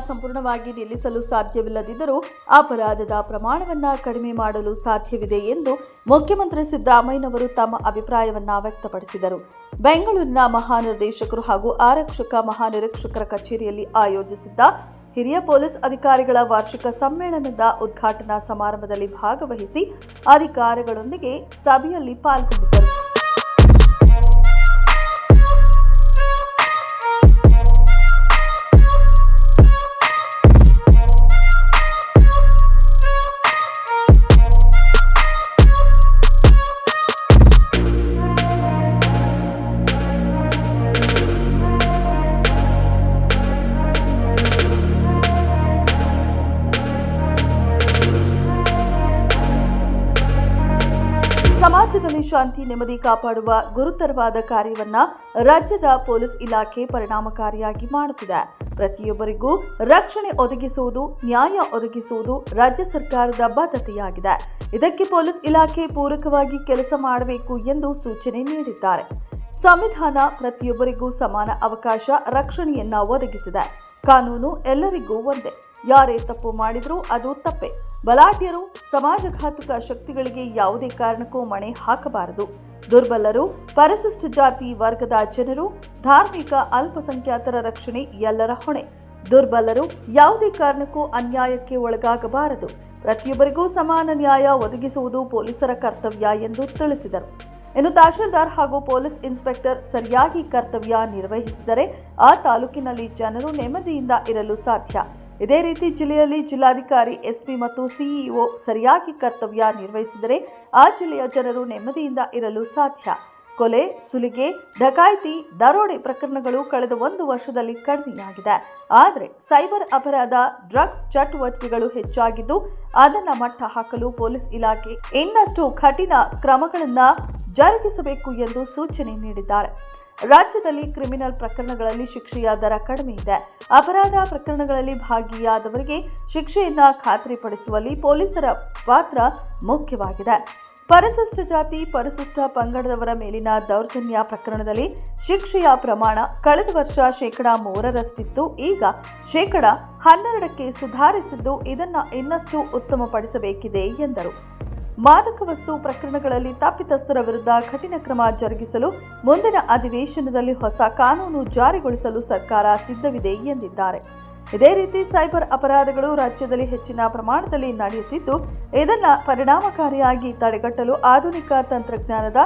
ಸಂಪೂರ್ಣವಾಗಿ ನಿಲ್ಲಿಸಲು ಸಾಧ್ಯವಿಲ್ಲದಿದ್ದರೂ ಅಪರಾಧದ ಪ್ರಮಾಣವನ್ನು ಕಡಿಮೆ ಮಾಡಲು ಸಾಧ್ಯವಿದೆ ಎಂದು ಮುಖ್ಯಮಂತ್ರಿ ಸಿದ್ದರಾಮಯ್ಯನವರು ತಮ್ಮ ಅಭಿಪ್ರಾಯವನ್ನು ವ್ಯಕ್ತಪಡಿಸಿದರು. ಬೆಂಗಳೂರಿನ ಮಹಾನಿರ್ದೇಶಕರು ಹಾಗೂ ಆರಕ್ಷಕ ಮಹಾನಿರೀಕ್ಷಕರ ಕಚೇರಿಯಲ್ಲಿ ಆಯೋಜಿಸಿದ್ದ ಹಿರಿಯ ಪೊಲೀಸ್ ಅಧಿಕಾರಿಗಳ ವಾರ್ಷಿಕ ಸಮ್ಮೇಳನದ ಉದ್ಘಾಟನಾ ಸಮಾರಂಭದಲ್ಲಿ ಭಾಗವಹಿಸಿ ಅಧಿಕಾರಿಗಳೊಂದಿಗೆ ಸಭೆಯಲ್ಲಿ ಪಾಲ್ಗೊಂಡಿದ್ದರು. ಸಮಾಜದಲ್ಲಿ ಶಾಂತಿ ನೆಮ್ಮದಿ ಕಾಪಾಡುವ ಗುರುತರವಾದ ಕಾರ್ಯವನ್ನ ರಾಜ್ಯದ ಪೊಲೀಸ್ ಇಲಾಖೆ ಪರಿಣಾಮಕಾರಿಯಾಗಿ ಮಾಡುತ್ತಿದೆ. ಪ್ರತಿಯೊಬ್ಬರಿಗೂ ರಕ್ಷಣೆ ಒದಗಿಸುವುದು, ನ್ಯಾಯ ಒದಗಿಸುವುದು ರಾಜ್ಯ ಸರ್ಕಾರದ ಬದ್ಧತೆಯಾಗಿದೆ. ಇದಕ್ಕೆ ಪೊಲೀಸ್ ಇಲಾಖೆ ಪೂರಕವಾಗಿ ಕೆಲಸ ಮಾಡಬೇಕು ಎಂದು ಸೂಚನೆ ನೀಡಿದ್ದಾರೆ. ಸಂವಿಧಾನ ಪ್ರತಿಯೊಬ್ಬರಿಗೂ ಸಮಾನ ಅವಕಾಶ, ರಕ್ಷಣೆಯನ್ನ ಒದಗಿಸಿದೆ. ಕಾನೂನು ಎಲ್ಲರಿಗೂ ಒಂದೇ. ಯಾರೇ ತಪ್ಪು ಮಾಡಿದರೂ ಅದು ತಪ್ಪೇ. ಬಲಾಢ್ಯರು, ಸಮಾಜಘಾತುಕ ಶಕ್ತಿಗಳಿಗೆ ಯಾವುದೇ ಕಾರಣಕ್ಕೂ ಮಣೆ ಹಾಕಬಾರದು. ದುರ್ಬಲರು, ಪರಿಶಿಷ್ಟ ಜಾತಿ ವರ್ಗದ ಜನರು, ಧಾರ್ಮಿಕ ಅಲ್ಪಸಂಖ್ಯಾತರ ರಕ್ಷಣೆ ಎಲ್ಲರ ಹೊಣೆ. ದುರ್ಬಲರು ಯಾವುದೇ ಕಾರಣಕ್ಕೂ ಅನ್ಯಾಯಕ್ಕೆ ಒಳಗಾಗಬಾರದು. ಪ್ರತಿಯೊಬ್ಬರಿಗೂ ಸಮಾನ ನ್ಯಾಯ ಒದಗಿಸುವುದು ಪೊಲೀಸರ ಕರ್ತವ್ಯ ಎಂದು ತಿಳಿಸಿದರು. ಇನ್ನು ತಹಶೀಲ್ದಾರ್ ಹಾಗೂ ಪೊಲೀಸ್ ಇನ್ಸ್ಪೆಕ್ಟರ್ ಸರಿಯಾಗಿ ಕರ್ತವ್ಯ ನಿರ್ವಹಿಸಿದರೆ ಆ ತಾಲೂಕಿನಲ್ಲಿ ಜನರು ನೆಮ್ಮದಿಯಿಂದ ಇರಲು ಸಾಧ್ಯ. ಇದೇ ರೀತಿ ಜಿಲ್ಲೆಯಲ್ಲಿ ಜಿಲ್ಲಾಧಿಕಾರಿ, ಎಸ್ಪಿ ಮತ್ತು ಸಿಇಒ ಸರಿಯಾಗಿ ಕರ್ತವ್ಯ ನಿರ್ವಹಿಸಿದರೆ ಆ ಜಿಲ್ಲೆಯ ಜನರು ನೆಮ್ಮದಿಯಿಂದ ಇರಲು ಸಾಧ್ಯ. ಕೊಲೆ, ಸುಲಿಗೆ, ಡಕಾಯಿತಿ, ದರೋಡೆ ಪ್ರಕರಣಗಳು ಕಳೆದ 1 ವರ್ಷದಲ್ಲಿ ಕಡಿಮೆಯಾಗಿದೆ. ಆದರೆ ಸೈಬರ್ ಅಪರಾಧ, ಡ್ರಗ್ಸ್ ಚಟುವಟಿಕೆಗಳು ಹೆಚ್ಚಾಗಿದ್ದು ಅದನ್ನು ಮಟ್ಟ ಹಾಕಲು ಪೊಲೀಸ್ ಇಲಾಖೆ ಇನ್ನಷ್ಟು ಕಠಿಣ ಕ್ರಮಗಳನ್ನು ಜರುಗಿಸಬೇಕು ಎಂದು ಸೂಚನೆ ನೀಡಿದ್ದಾರೆ. ರಾಜ್ಯದಲ್ಲಿ ಕ್ರಿಮಿನಲ್ ಪ್ರಕರಣಗಳಲ್ಲಿ ಶಿಕ್ಷೆಯ ದರ ಕಡಿಮೆ ಇದೆ. ಅಪರಾಧ ಪ್ರಕರಣಗಳಲ್ಲಿ ಭಾಗಿಯಾದವರಿಗೆ ಶಿಕ್ಷೆಯನ್ನ ಖಾತ್ರಿಪಡಿಸುವಲ್ಲಿ ಪೊಲೀಸರ ಪಾತ್ರ ಮುಖ್ಯವಾಗಿದೆ. ಪರಿಶಿಷ್ಟ ಜಾತಿ, ಪರಿಶಿಷ್ಟ ಪಂಗಡದವರ ಮೇಲಿನ ದೌರ್ಜನ್ಯ ಪ್ರಕರಣದಲ್ಲಿ ಶಿಕ್ಷೆಯ ಪ್ರಮಾಣ ಕಳೆದ ವರ್ಷ 3% ಈಗ 12% ಸುಧಾರಿಸಿದ್ದು ಇದನ್ನು ಇನ್ನಷ್ಟು ಉತ್ತಮಪಡಿಸಬೇಕಿದೆ ಎಂದರು. ಮಾದಕ ವಸ್ತು ಪ್ರಕರಣಗಳಲ್ಲಿ ತಪ್ಪಿತಸ್ಥರ ವಿರುದ್ಧ ಕಠಿಣ ಕ್ರಮ ಜರುಗಿಸಲು ಮುಂದಿನ ಅಧಿವೇಶನದಲ್ಲಿ ಹೊಸ ಕಾನೂನು ಜಾರಿಗೊಳಿಸಲು ಸರ್ಕಾರ ಸಿದ್ಧವಿದೆ ಎಂದಿದ್ದಾರೆ. ಇದೇ ರೀತಿ ಸೈಬರ್ ಅಪರಾಧಗಳು ರಾಜ್ಯದಲ್ಲಿ ಹೆಚ್ಚಿನ ಪ್ರಮಾಣದಲ್ಲಿ ನಡೆಯುತ್ತಿದ್ದು ಇದನ್ನು ಪರಿಣಾಮಕಾರಿಯಾಗಿ ತಡೆಗಟ್ಟಲು ಆಧುನಿಕ ತಂತ್ರಜ್ಞಾನದ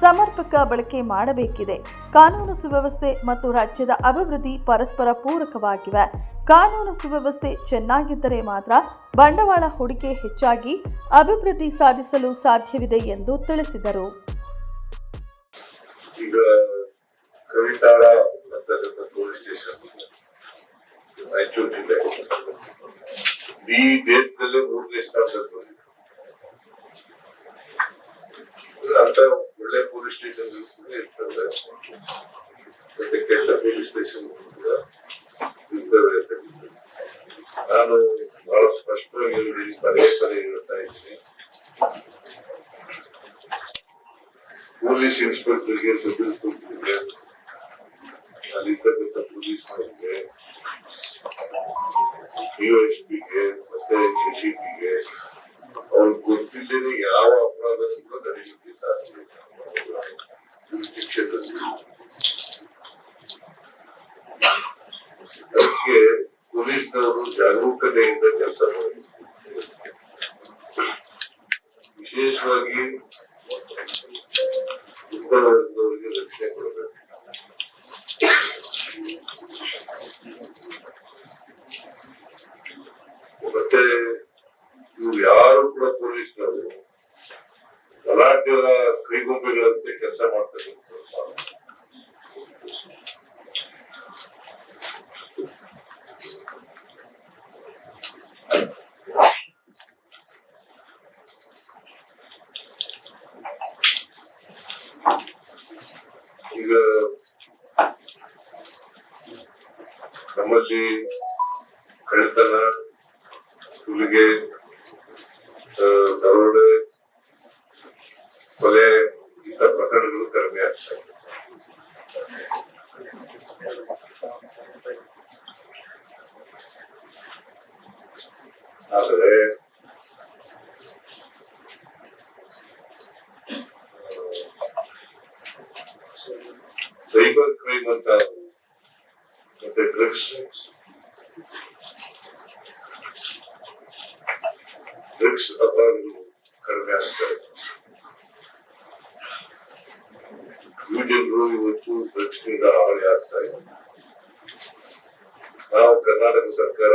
ಸಮರ್ಪಕ ಬಳಕೆ ಮಾಡಬೇಕಿದೆ. ಕಾನೂನು ಸುವ್ಯವಸ್ಥೆ ಮತ್ತು ರಾಜ್ಯದ ಅಭಿವೃದ್ಧಿ ಪರಸ್ಪರ ಪೂರಕವಾಗಿವೆ. ಕಾನೂನು ಸುವ್ಯವಸ್ಥೆ ಚೆನ್ನಾಗಿದ್ದರೆ ಮಾತ್ರ ಬಂಡವಾಳ ಹೂಡಿಕೆ ಹೆಚ್ಚಾಗಿ ಅಭಿವೃದ್ಧಿ ಸಾಧಿಸಲು ಸಾಧ್ಯವಿದೆ ಎಂದು ತಿಳಿಸಿದರು. ಈ ದೇಶದಲ್ಲೇ 3ನೇ ಸ್ಥಾನದಲ್ಲಿ ಅಂತ ಒಳ್ಳೆ ಪೊಲೀಸ್ ಸ್ಟೇಷನ್ ಇರ್ತದೆ, ಮತ್ತೆ ಕೆಟ್ಟ ಪೊಲೀಸ್ ಸ್ಟೇಷನ್ ಕೂಡ ಇರ್ತವೆ. ನಾನು ಬಹಳ ಸ್ಪಷ್ಟವಾಗಿ ಪದೇ ಹೇಳ್ತಾ ಇದ್ದೀನಿ, ಪೊಲೀಸ್ ಇನ್ಸ್ಪೆಕ್ಟರ್ಗೆ, ಸಬ್ ಇನ್ಸ್ಪೆಕ್ಟರ್ಗೆ, ಅಲ್ಲಿರ್ತಕ್ಕಂಥ ಪೊಲೀಸ್ನವ್ರಿಗೆ, ಡಿವೈಎಸ್ಪಿಗೆ ಮತ್ತೆ ಎಸಿಪಿಗೆ ಅವ್ರು ಗೊತ್ತಿಲ್ಲದೆ ಯಾವ ಅಪರಾಧ ಕೂಡ ನಡೆಯಲಿಕ್ಕೆ ಸಾಧ್ಯ ಅದಕ್ಕೆ ಪೊಲೀಸ್ನವರು ಜಾಗರೂಕತೆಯಿಂದ ಕೆಲಸ ಮಾಡಬೇಕು. ವಿಶೇಷವಾಗಿ ದುರ್ಬಲ ವರ್ಗದವರಿಗೆ ರಕ್ಷಣೆ ಕೊಡಬೇಕು. ಮತ್ತೆ ಇವ್ರು ಯಾರು ಕೂಡ ಪೊಲೀಸ್ನವರು ಗಲಾಟೆಗಳ ಕೈಗೊಂಬೆಗಳಂತೆ ಕೆಲಸ ಮಾಡ್ತಾರೆ. ಈಗ ನಮ್ಮಲ್ಲಿ ಕಳ್ಳತನ, ಸುಲಿಗೆ, ದರೋಡೆ, ಕೊಲೆ ಇಂಥ ಪ್ರಕರಣಗಳು ಕಡಿಮೆ ಆಗ್ತವೆ. ಆದರೆ ಸೈಬರ್ ಕ್ರೈಮ್ ಅಂತ ಮತ್ತೆ ಡ್ರಗ್ಸ್ ಅಪರಾಧಗಳು ಕಡಿಮೆ ಆಗ್ತವೆ. ಯುವಜನರು ಇವತ್ತು ಡ್ರಗ್ಸ್ ನಿಂದ ಹಾವಳಿ ಆಗ್ತಾ ಇದೆ. ನಾವು ಕರ್ನಾಟಕ ಸರ್ಕಾರ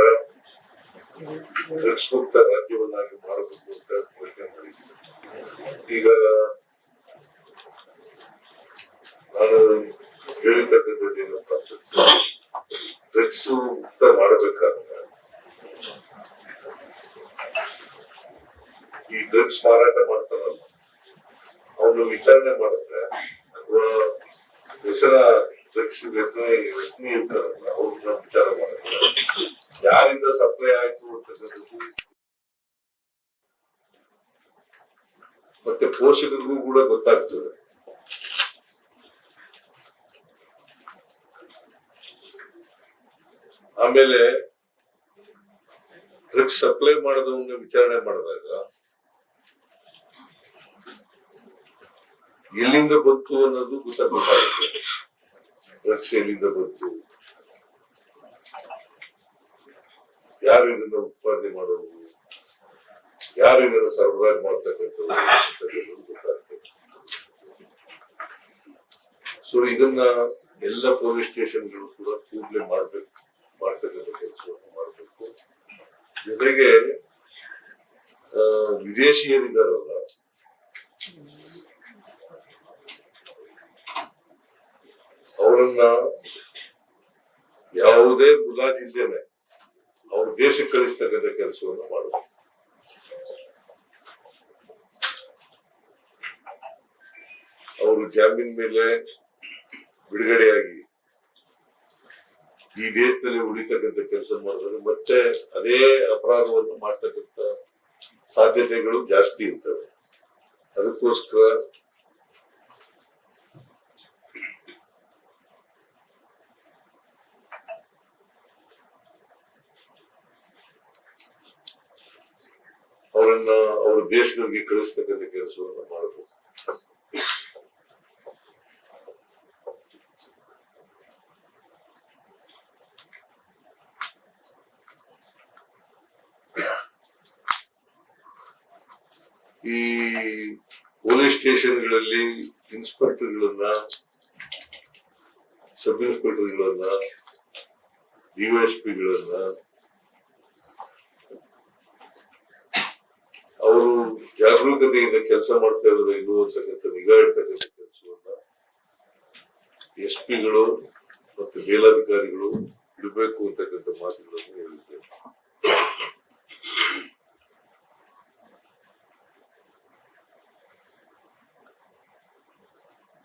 ಡ್ರಗ್ಸ್ ಮುಕ್ತ ರಾಜ್ಯವನ್ನಾಗಿ ಮಾಡಬೇಕು ಅಂತ ಪ್ರಶ್ನೆ ಮಾಡಿದ್ದೀವಿ. ಈಗ ನಾನು ಹೇಳಿರ್ತಕ್ಕಂಥದ್ದು ಏನಪ್ಪ ಅಂತಂದ್ರೆ ಡ್ರಗ್ಸ್ ಮುಕ್ತ ಮಾಡಬೇಕಾದ್ರೆ ಈ ಡ್ರಗ್ಸ್ ಮಾರಾಟ ಮಾಡ್ತಾನಲ್ಲ ಅವನು ವಿಚಾರಣೆ ಮಾಡಿದ್ರೆ ಅಥವಾ ವ್ಯಸನ ಡ್ರಗ್ಸ್ ವ್ಯಸನಿ ಇರ್ತಾರಲ್ಲ ಅವ್ರನ್ನ ವಿಚಾರ ಮಾಡಿದ್ರೆ ಯಾರಿಂದ ಸಪ್ಲೈ ಆಯ್ತು ಅಂತಕ್ಕಂಥದ್ದು ಮತ್ತೆ ಪೋಷಕರಿಗೂ ಕೂಡ ಗೊತ್ತಾಗ್ತದೆ. ಆಮೇಲೆ ಡ್ರಗ್ಸ್ ಸಪ್ಲೈ ಮಾಡಿದವನ್ನ ವಿಚಾರಣೆ ಮಾಡಿದಾಗ ಎಲ್ಲಿಂದ ಬಂತು ಅನ್ನೋದು ಗೊತ್ತಾಗುತ್ತೆ. ಡ್ರಗ್ಸ್ ಎಲ್ಲಿಂದ ಬಂತು, ಯಾರು ಇದನ್ನ ಉತ್ಪಾದನೆ ಮಾಡೋದು, ಯಾರು ಇದನ್ನ ಸರಬರಾಜು ಮಾಡ್ತಕ್ಕಂಥದ್ದು ಗೊತ್ತಾಗ್ತದೆ. ಸೊ ಇದನ್ನ ಎಲ್ಲ ಪೊಲೀಸ್ ಸ್ಟೇಷನ್ಗಳು ಕೂಡ ಕೂಡಲೇ ಮಾಡ್ತಕ್ಕಂಥ ಕೆಲಸವನ್ನು ಮಾಡಬೇಕು. ಜೊತೆಗೆ ವಿದೇಶಿಯರಿದ್ದಾರಲ್ಲ ಅವರನ್ನ ಯಾವುದೇ ಮುಲಾಜಿಲ್ದೇನೆ ಅವ್ರ ದೇಶಕ್ಕೆ ಕಳಿಸ್ತಕ್ಕಂಥ ಕೆಲಸವನ್ನು ಮಾಡಬೇಕು. ಅವರು ಜಾಮೀನ್ ಮೇಲೆ ಬಿಡುಗಡೆಯಾಗಿ ಈ ದೇಶದಲ್ಲಿ ಉಳಿತಕ್ಕಂಥ ಕೆಲಸ ಮಾಡಿದ್ರೆ ಮತ್ತೆ ಅದೇ ಅಪರಾಧವನ್ನು ಮಾಡ್ತಕ್ಕಂಥ ಸಾಧ್ಯತೆಗಳು ಜಾಸ್ತಿ ಇರ್ತವೆ. ಅದಕ್ಕೋಸ್ಕರ ಅವರನ್ನ ಅವ್ರ ದೇಶಗಳಿಗೆ ಕಳಿಸ್ತಕ್ಕಂಥ ಕೆಲಸವನ್ನು ಮಾಡಬೇಕು. ಈ ಪೊಲೀಸ್ ಸ್ಟೇಷನ್ಗಳಲ್ಲಿ ಇನ್ಸ್ಪೆಕ್ಟರ್ಗಳನ್ನ, ಸಬ್ ಇನ್ಸ್ಪೆಕ್ಟರ್ಗಳನ್ನ, ಡಿವೈಎಸ್ಪಿಗಳನ್ನ ಅವರು ಜಾಗರೂಕತೆಯಿಂದ ಕೆಲಸ ಮಾಡ್ತಾ ಇರೋದು ಇನ್ನು ಅಂತಕ್ಕಂಥ ನಿಗಾ ಇಡ್ತಕ್ಕಂಥ ಕೆಲಸವನ್ನ SP ಗಳು ಮತ್ತು ಮೇಲಾಧಿಕಾರಿಗಳು ಇಡಬೇಕು ಅಂತಕ್ಕಂಥ ಮಾತುಗಳನ್ನು ಹೇಳಿದ್ದೇವೆ.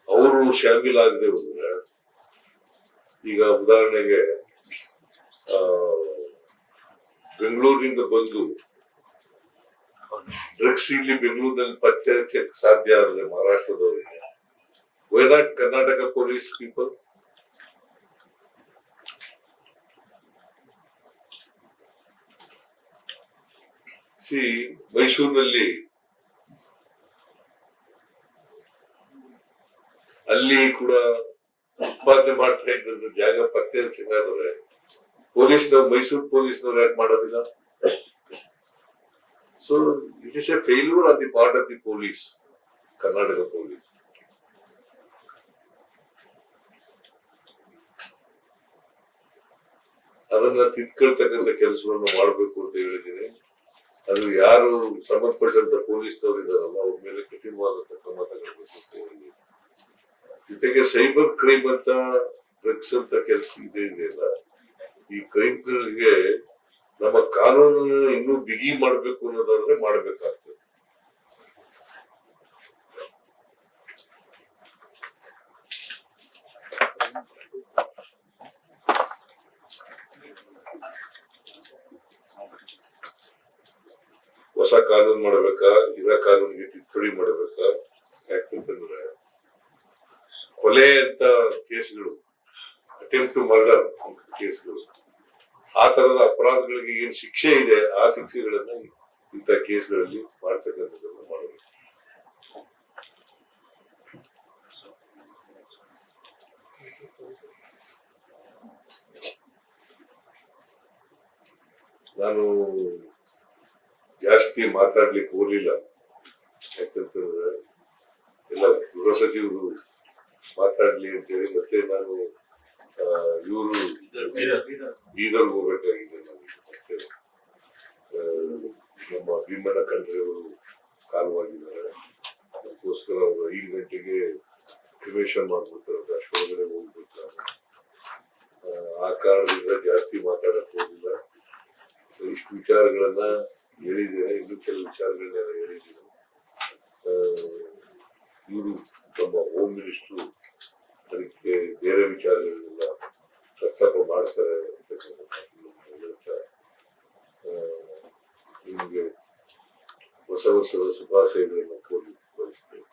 ಅವರು ಶಾಮೀಲಾಗದೆ ಹೋದ್ರೆ, ಈಗ ಉದಾಹರಣೆಗೆ ಬೆಂಗಳೂರಿನಿಂದ ಬಂದು ಡ್ರಗ್ಸ್ ಇಲ್ಲಿ ಬೆಂಗಳೂರಿನಲ್ಲಿ ಪತ್ತೆ ಹಚ್ಚಕ್ಕೆ ಸಾಧ್ಯ ಆದ್ರೆ ಮಹಾರಾಷ್ಟ್ರದವರಿಗೆ, why not Karnataka police people? ಮೈಸೂರಿನಲ್ಲಿ ಅಲ್ಲಿ ಕೂಡ ಉತ್ಪಾದನೆ ಮಾಡ್ತಾ ಇದ್ದಂತ ಜಾಗ ಪತ್ತೆ ಹಚ್ಚಕ್ಕಾದ್ರೆ ಪೊಲೀಸ್ನವ್ರು, ಮೈಸೂರು ಪೊಲೀಸ್ನವ್ರು ಯಾಕೆ ಮಾಡೋದಿಲ್ಲ? So it is a failure on the part of the police, Karnataka police. ಅದನ್ನ ತಿದ್ಕೊಳ್ತಕ್ಕಂಥ ಕೆಲಸವನ್ನು ಮಾಡಬೇಕು ಅಂತ ಹೇಳಿದ್ದೀನಿ. ಅದು ಯಾರು ಸಂಬಂಧಪಟ್ಟಂತ ಪೊಲೀಸ್ನವರು ಇದಾರಲ್ಲ ಅವ್ರ ಮೇಲೆ ಕಠಿಣವಾದಂತ ಕ್ರಮ ತಗೊಳ್ಬೇಕು ಅಂತ ಹೇಳಿದ್ದೀನಿ. ಜೊತೆಗೆ ಸೈಬರ್ ಕ್ರೈಮ್ ಅಂತ ಡ್ರಗ್ಸ್ ಅಂತ ಕೆಲಸ ಇದೆಯಲ್ಲ, ಈ ಕ್ರೈಮ್ಗಳಿಗೆ ನಮ್ಮ ಕಾನೂನನ್ನು ಇನ್ನೂ ಬಿಗಿ ಮಾಡಬೇಕು ಅನ್ನೋದಾದ್ರೆ ಮಾಡಬೇಕಾಗ್ತದೆ. ಹೊಸ ಕಾನೂನು ಮಾಡಬೇಕಾ, ಇರೋ ಕಾನೂನಿಗೆ ತಿದ್ದುಪಡಿ ಮಾಡಬೇಕಾ? ಯಾಕಂತಂದ್ರೆ ಕೊಲೆ ಅಂತ ಕೇಸ್ಗಳು, ಅಟೆಂಪ್ಟ್ ಟು ಮರ್ಡರ್ ಕೇಸ್ಗಳು ಆ ತರದ ಅಪರಾಧಗಳಿಗೆ ಏನ್ ಶಿಕ್ಷೆ ಇದೆ ಆ ಶಿಕ್ಷೆಗಳನ್ನ ಇಂಥ ಕೇಸ್ಗಳಲ್ಲಿ ಮಾಡ್ತಕ್ಕಂಥದ್ದನ್ನು ಮಾಡಬೇಕು. ನಾನು ಜಾಸ್ತಿ ಮಾತಾಡ್ಲಿಕ್ಕೆ ಹೋಗ್ಲಿಲ್ಲ, ಯಾಕಂತಂದ್ರೆ ಎಲ್ಲ ಗೃಹ ಸಚಿವರು ಮಾತಾಡ್ಲಿ ಅಂತೇಳಿ. ಮತ್ತೆ ನಾನು ಇವರು ಬೀದರ್ಗೆ ಹೋಗ್ಬೇಕಾಗಿದೆ. ಮತ್ತೆ ನಮ್ಮ ಭೀಮಣ್ಣ ಖಂಡ್ರೆಯವರು ಕಾಲವಾಗಿದ್ದಾರೆ, ಅದಕ್ಕೋಸ್ಕರ ಅವರು 5 ಗಂಟೆಗೆ ಕ್ರಿಮೇಷನ್ ಮಾಡ್ಬಿಡ್ತಾರೆ, ಅಷ್ಟೊಳಗಡೆ ಹೋಗ್ಬಿಡ್ತಾರೆ. ಆ ಕಾರಣದಿಂದ ಜಾಸ್ತಿ ಮಾತಾಡಕ್ ಹೋಗಿಲ್ಲ. ಇಷ್ಟು ವಿಚಾರಗಳನ್ನ ಹೇಳಿದ್ದೇನೆ, ಇನ್ನೂ ಕೆಲವು ವಿಚಾರಗಳನ್ನೆಲ್ಲ ಹೇಳಿದ್ದೀನಿ. ಇವರು ನಮ್ಮ ಹೋಮ್ ಮಿನಿಸ್ಟ್ರು ಅದಕ್ಕೆ ಬೇರೆ ವಿಚಾರಗಳನ್ನೆಲ್ಲ ಪ್ರಸ್ತಾಪ ಮಾಡ್ತಾರೆ ಅಂತ ನಿಮಗೆ ಹೊಸ ವರ್ಷದ ಶುಭಾಶಯಗಳನ್ನು ಕೋರಿ ಬಯಸ್ತೇನೆ.